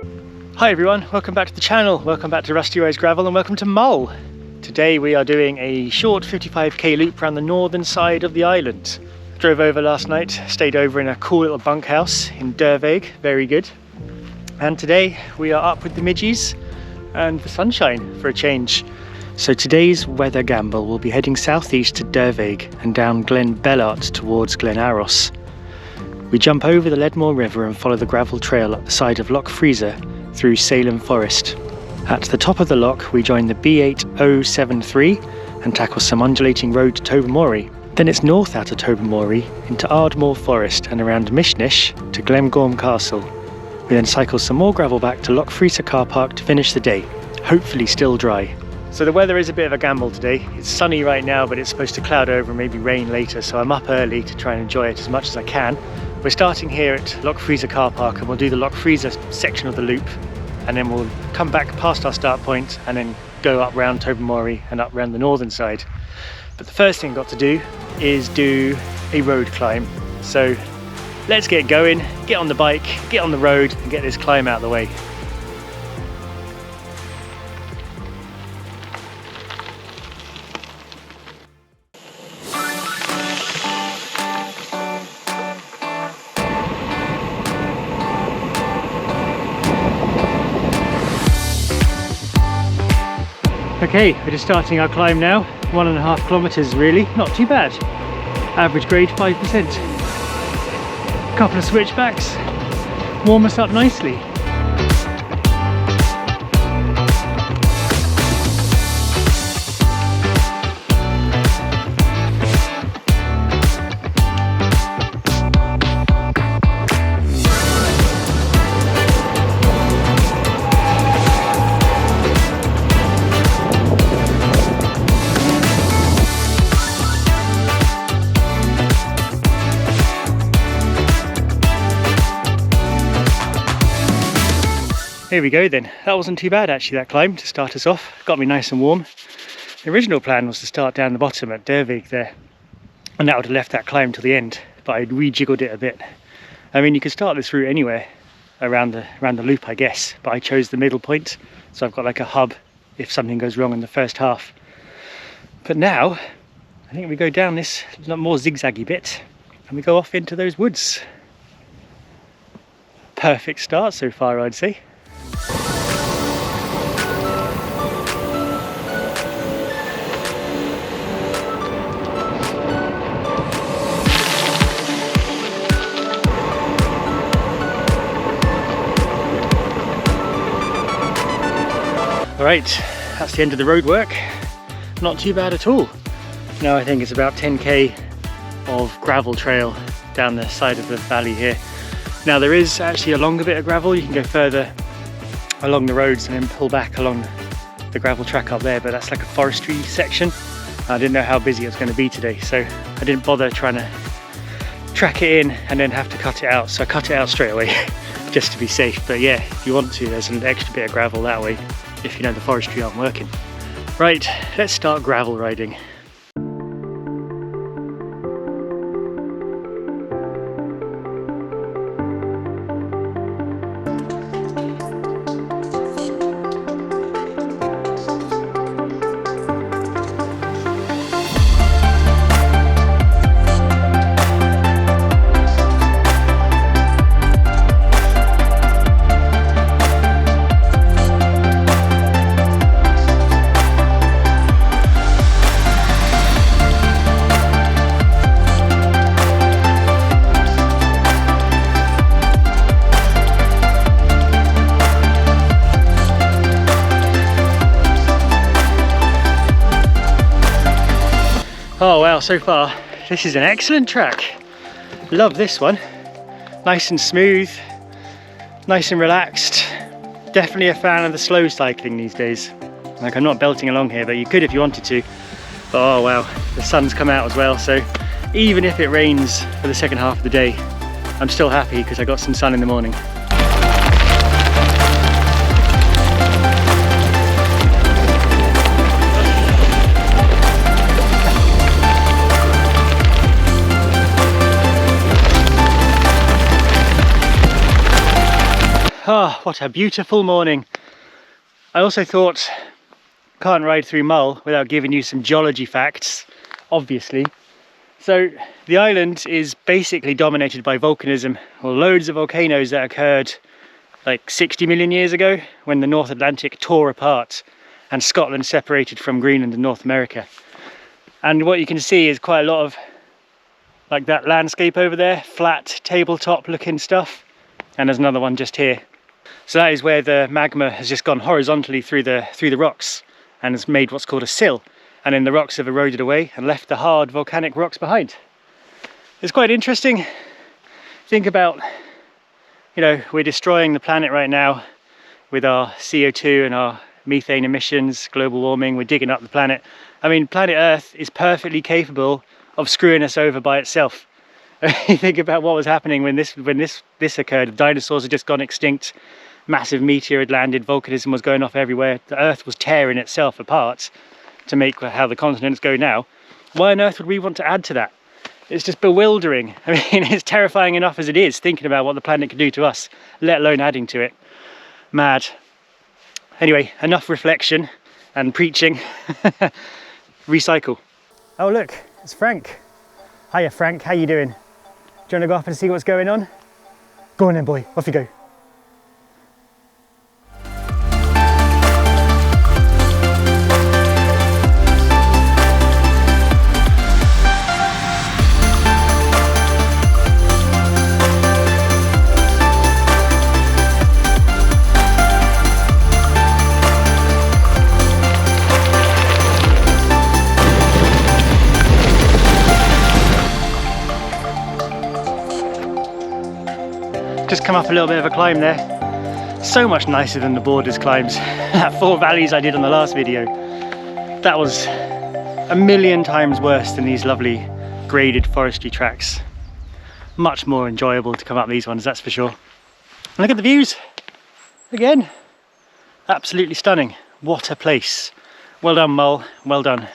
Hi everyone, welcome back to the channel, welcome back to Rusty Rose Gravel and welcome to Mull. Today we are doing a short 55k loop around the northern side of the island. Drove over last night, stayed over in a cool little bunkhouse in Derveig, very good. And today we are up with the midgies and the sunshine for a change. So today's weather gamble will be heading southeast to Derveig and down Glen Bellart towards Glen Aros. We jump over the Ledmore River and follow the gravel trail up the side of Loch Frieza through Salem Forest. At the top of the loch we join the B8073 and tackle some undulating road to Tobermory. Then it's north out of Tobermory into Ardmore Forest and around Mishnish to Glemgorm Castle. We then cycle some more gravel back to Loch Frieza car park to finish the day, hopefully still dry. So the weather is a bit of a gamble today. It's sunny right now, but it's supposed to cloud over and maybe rain later, so I'm up early to try and enjoy it as much as I can. We're starting here at Loch Frieza car park and we'll do the Loch Frieza section of the loop, and then we'll come back past our start point and then go up round Tobermory and up round the northern side. But the first thing I've got to do is do a road climb. So let's get going, get on the bike, get on the road and get this climb out of the way. Okay, we're just starting our climb now. 1.5 kilometers really, not too bad. Average grade 5%. Couple of switchbacks, warm us up nicely. Here we go then. That wasn't too bad actually, that climb to start us off. Got me nice and warm. The original plan was to start down the bottom at Derveig there, and that would have left that climb till the end, but I'd rejiggled it a bit. I mean, you could start this route anywhere around the loop, I guess, but I chose the middle point, so I've got like a hub if something goes wrong in the first half. But now, I think we go down this more zigzaggy bit, and we go off into those woods. Perfect start so far, I'd say. Right, that's the end of the road work. Not too bad at all. Now I think it's about 10k of gravel trail down the side of the valley here. Now there is actually a longer bit of gravel. You can go further along the roads and then pull back along the gravel track up there, but that's like a forestry section. I didn't know how busy it was going to be today, so I didn't bother trying to track it in and then have to cut it out. So I cut it out straight away just to be safe. But yeah, if you want to, there's an extra bit of gravel that way if you know the forestry aren't working. Right, let's start gravel riding. Oh wow, so far this is an excellent track. Love this one. Nice and smooth, nice and relaxed. Definitely a fan of the slow cycling these days. Like, I'm not belting along here, but you could if you wanted to. But oh wow, the sun's come out as well, so even if it rains for the second half of the day, I'm still happy because I got some sun in the morning. Oh, what a beautiful morning. I also thought, can't ride through Mull without giving you some geology facts, obviously. So the island is basically dominated by volcanism, or loads of volcanoes that occurred like 60 million years ago when the North Atlantic tore apart and Scotland separated from Greenland and North America. And what you can see is quite a lot of like that landscape over there, flat tabletop looking stuff, and there's another one just here. So that is where the magma has just gone horizontally through the rocks and has made what's called a sill, and then the rocks have eroded away and left the hard volcanic rocks behind. It's quite interesting. Think about, you know, we're destroying the planet right now with our CO2 and our methane emissions, global warming, we're digging up the planet. I mean, planet Earth is perfectly capable of screwing us over by itself. You think about what was happening when this occurred. Dinosaurs had just gone extinct, massive meteor had landed, volcanism was going off everywhere, the Earth was tearing itself apart to make how the continents go now. Why on earth would we want to add to that? It's just bewildering. I mean, it's terrifying enough as it is, thinking about what the planet could do to us, let alone adding to it. Mad. Anyway, enough reflection and preaching. Recycle. Oh look, it's Frank. Hiya Frank, how you doing? Do you want to go up and see what's going on? Go on then boy, off you go. Just come up a little bit of a climb there. So much nicer than the Borders climbs. That 4 valleys I did on the last video. That was a million times worse than these lovely graded forestry tracks. Much more enjoyable to come up these ones, that's for sure. And look at the views. Again, absolutely stunning. What a place. Well done Mull, well done.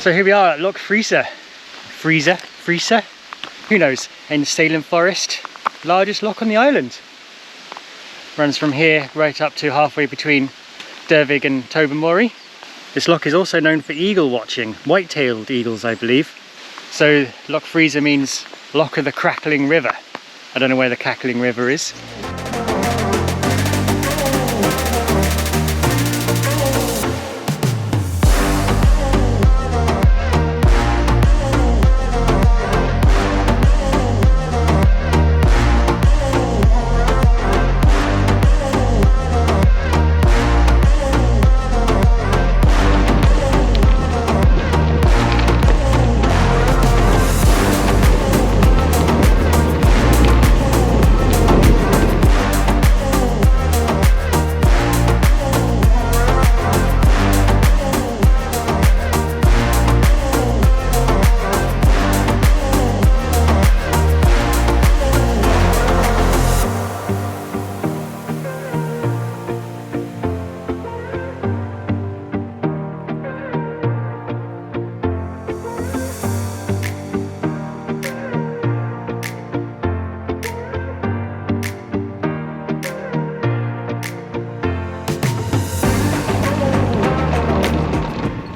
So here we are at Loch Frieza. Frieza? Who knows? In Salem Forest, largest loch on the island. Runs from here right up to halfway between Dervig and Tobermory. This loch is also known for eagle watching, white-tailed eagles I believe. So Loch Frieza means Loch of the Crackling River. I don't know where the Cackling River is.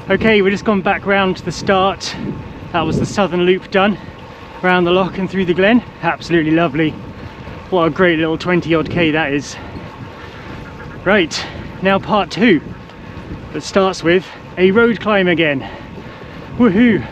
Okay, we've just gone back round to the start. That was the southern loop done, around the loch and through the glen. Absolutely lovely. What a great little 20 odd K that is. Right, now part 2, that starts with a road climb again. Woohoo!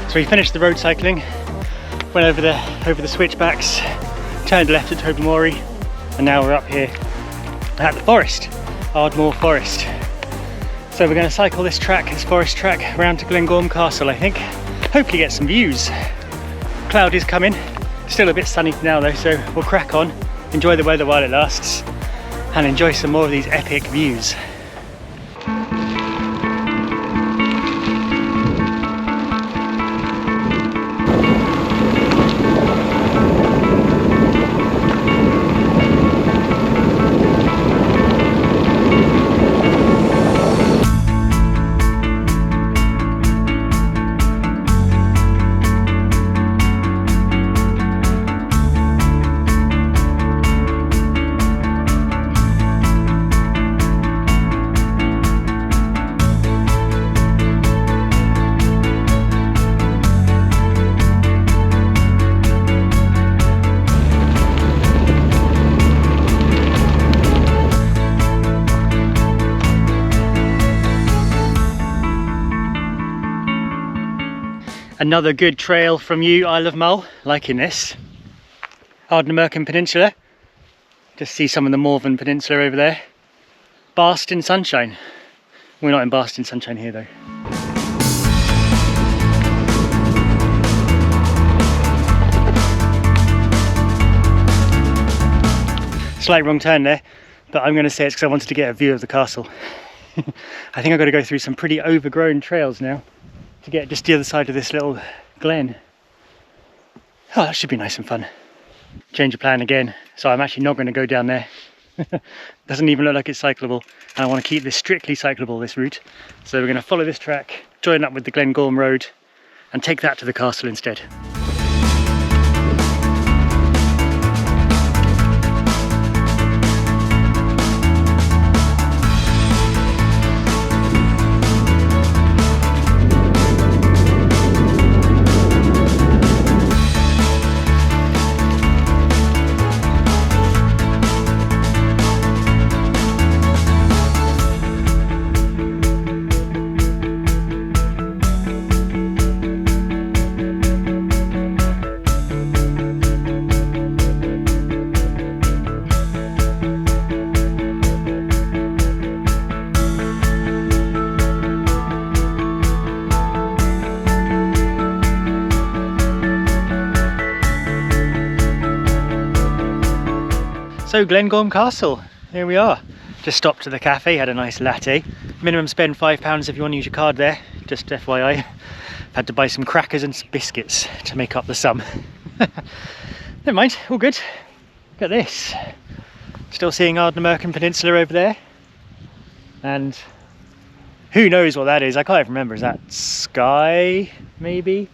So we finished the road cycling, went over the switchbacks, turned left at Tobermory, and now we're up here at the forest, Ardmore Forest. So we're going to cycle this forest track around to Glengorm Castle, I think. Hopefully get some views. Cloud is coming, still a bit sunny now though, so we'll crack on, enjoy the weather while it lasts, and enjoy some more of these epic views. Another good trail from you, Isle of Mull, liking this. Ardnamurchan Peninsula, just see some of the Morven Peninsula over there. Basked in sunshine. We're not in basked in sunshine here though. Slight wrong turn there, but I'm going to say it's because I wanted to get a view of the castle. I think I've got to go through some pretty overgrown trails now to get just the other side of this little glen. Oh, that should be nice and fun. Change of plan again, so I'm actually not going to go down there. Doesn't even look like it's cyclable, and I want to keep this strictly cyclable, this route. So we're going to follow this track, join up with the Glengorm Road, and take that to the castle instead. So Glengorm Castle, here we are. Just stopped at the cafe, had a nice latte. Minimum spend £5 if you want to use your card there, just FYI. Had to buy some crackers and some biscuits to make up the sum. Never mind, all good. Look at this. Still seeing Ardnamurchan Peninsula over there. And who knows what that is, I can't even remember. Is that Skye, maybe?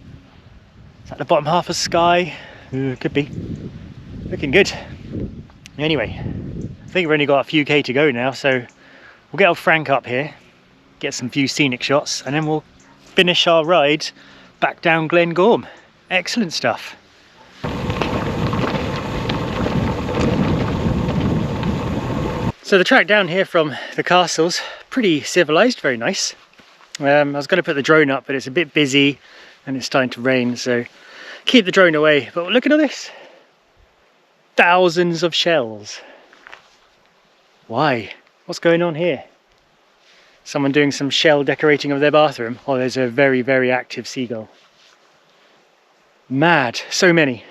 Is that the bottom half of Skye? Could be. Looking good. Anyway, I think we've only got a few K to go now, so we'll get old Frank up here, get some few scenic shots, and then we'll finish our ride back down Glengorm. Excellent stuff. So the track down here from the castle's pretty civilised, very nice. I was going to put the drone up, but it's a bit busy and it's starting to rain, so keep the drone away. But look at all this. Thousands of shells. Why? What's going on here? Someone doing some shell decorating of their bathroom? Oh, there's a very, very active seagull. Mad, so many.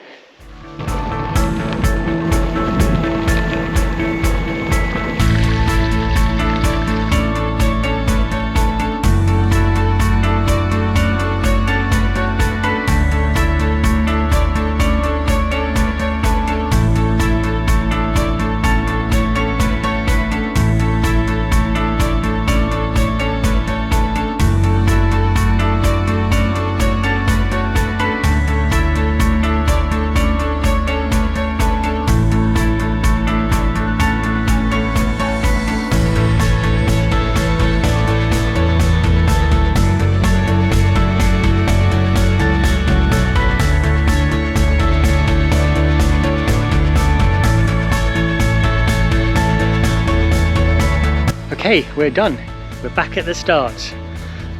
Okay, we're done. We're back at the start.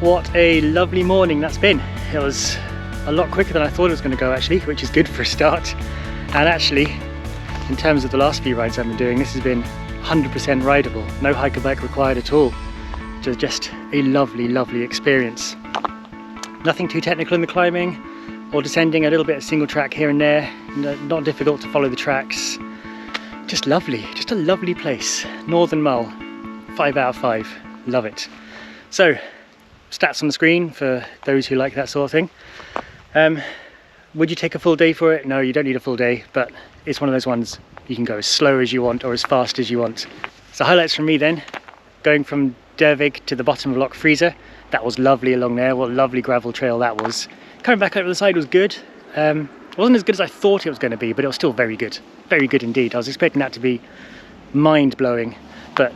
What a lovely morning that's been. It was a lot quicker than I thought it was going to go actually, which is good for a start. And actually, in terms of the last few rides I've been doing, this has been 100% rideable, no hiker bike required at all. Just a lovely, lovely experience. Nothing too technical in the climbing or descending, a little bit of single track here and there, not difficult to follow the tracks. Just lovely, just a lovely place. Northern Mull, 5 out of 5, love it. So, stats on the screen for those who like that sort of thing. Would you take a full day for it? No, you don't need a full day, but it's one of those ones you can go as slow as you want or as fast as you want. So highlights from me then, going from Dervig to the bottom of Loch Frieza. That was lovely along there, what a lovely gravel trail that was. Coming back over the side was good. It wasn't as good as I thought it was going to be, but it was still very good indeed. I was expecting that to be mind-blowing, but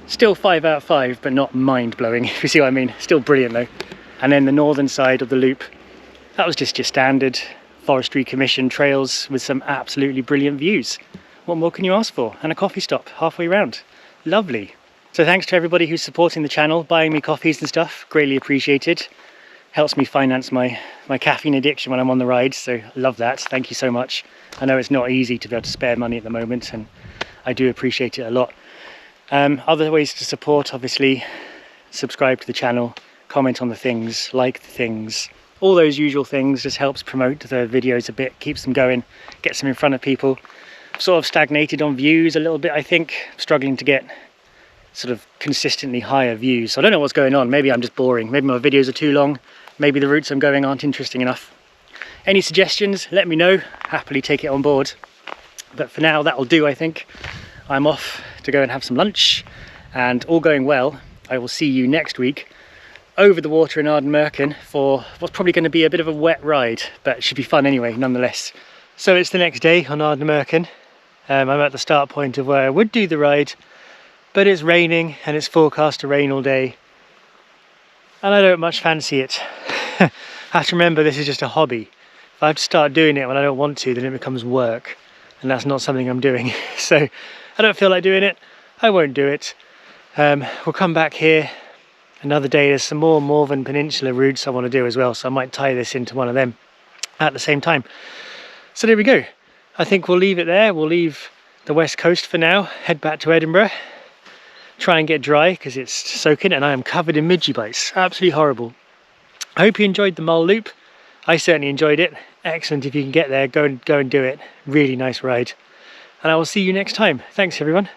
still 5 out of 5, but not mind-blowing, if you see what I mean. Still brilliant though. And then the northern side of the loop, that was just your standard forestry commission trails with some absolutely brilliant views. What more can you ask for? And a coffee stop halfway round. Lovely. So thanks to everybody who's supporting the channel, buying me coffees and stuff, greatly appreciated. Helps me finance my caffeine addiction when I'm on the ride, so love that, thank you so much. I know it's not easy to be able to spare money at the moment, and I do appreciate it a lot. Other ways to support, obviously, subscribe to the channel, comment on the things, like the things, all those usual things. Just helps promote the videos a bit, keeps them going, gets them in front of people. Sort of stagnated on views a little bit, I think. Struggling to get sort of consistently higher views. So I don't know what's going on. Maybe I'm just boring. Maybe my videos are too long. Maybe the routes I'm going aren't interesting enough. Any suggestions, let me know. Happily take it on board. But for now, that'll do, I think. I'm off to go and have some lunch. And all going well, I will see you next week over the water in Ardnamurchan for what's probably going to be a bit of a wet ride, but it should be fun anyway, nonetheless. So it's the next day on Ardnamurchan. I'm at the start point of where I would do the ride, but it's raining and it's forecast to rain all day, and I don't much fancy it. I have to remember this is just a hobby. If I have to start doing it when I don't want to, then it becomes work, and that's not something I'm doing. So I don't feel like doing it, I won't do it. We'll come back here another day. There's some more Morven Peninsula routes I want to do as well, so I might tie this into one of them at the same time. So there we go. I think we'll leave it there. We'll leave the west coast for now, head back to Edinburgh, try and get dry because it's soaking and I am covered in midgie bites. Absolutely horrible. I hope you enjoyed the Mull loop. I certainly enjoyed it. Excellent. If you can get there, go and do it. Really nice ride. And I will see you next time. Thanks everyone.